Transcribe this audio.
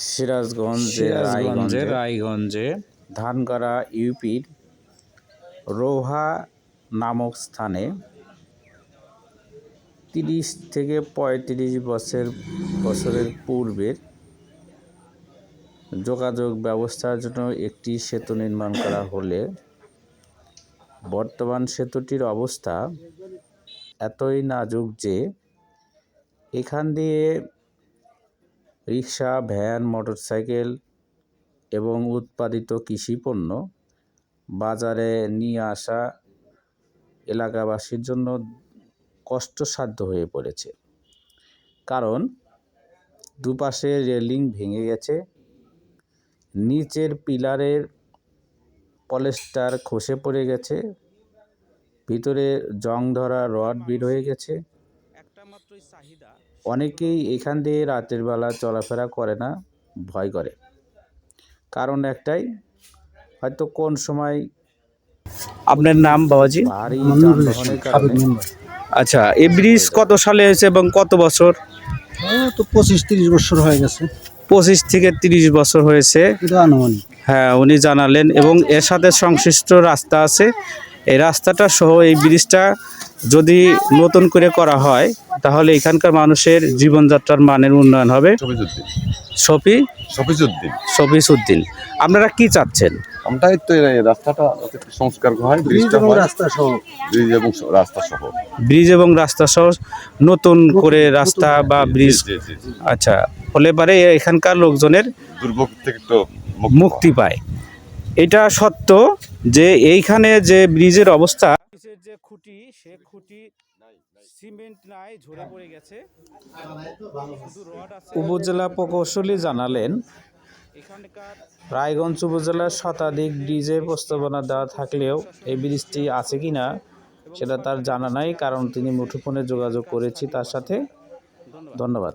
সিরাজগঞ্জের রায়গঞ্জে ধানগড়া ইউপির রোহা নামক স্থানে ৩০ থেকে ৩৫ বছরের পূর্বের যোগাযোগ ব্যবস্থার জন্য একটি সেতু নির্মাণ করা হলে বর্তমান সেতুটির অবস্থা এতই নাজুক যে এখান দিয়ে রিক্সা, ভ্যান, মোটরসাইকেল এবং উৎপাদিত কৃষিপণ্য বাজারে নিয়ে আসা এলাকাবাসীর জন্য কষ্টসাধ্য হয়ে পড়েছে। কারণ দুপাশে রেলিং ভেঙে গেছে, নিচের পিলারের পলেস্টার খসে পড়ে গেছে, ভিতরে জং ধরা রড বের হয়ে গেছে। অনেকেই এখান দিয়ে রাতের বেলা চলাফেরা করে না, ভয় করে। কারণ একটাই, হয়তো কোন সময়। আপনার নাম বাবাজি? ভারী যানবাহনের কারণে। আচ্ছা, এই ব্রিজ কত সালে হয়েছে এবং কত বছর? তো 25-30 বছর হয়ে গেছে। 25 থেকে 30 বছর হয়েছে, হ্যাঁ উনি জানালেন। এবং এর সাথে সংশ্লিষ্ট রাস্তা আছে। এই রাস্তাটা সহ এই ব্রিজটা যদি নতুন করে করা হয় তাহলে এখানকার মানুষের জীবনযাত্রার মানের উন্নয়ন হবে। শফিজউদ্দিন, আপনারা কি চাচ্ছেন? আমরা তো এই রাস্তাটা সংস্কার হয়, ব্রিজ এবং রাস্তা সহ নতুন করে রাস্তা বা ব্রিজ, আচ্ছা, হলে পারে এখানকার লোকজনের দুর্ভোগ থেকে তো মুক্তি পায়। এটা সত্য যে এইখানে যে ব্রিজের অবস্থা, যে খুঁটি, সে খুঁটি সিমেন্ট নাই, ঝরে পড়ে গেছে। উপজেলা প্রকৌশলী জানালেন, রায়গঞ্জ উপজেলার শতাধিক ব্রিজের প্রস্তাবনা দেওয়া থাকলেও এই ব্রিজটি আছে কিনা সেটা তার জানা নাই, কারণ তিনি মুঠোফোনে যোগাযোগ করেছি তার সাথে। ধন্যবাদ।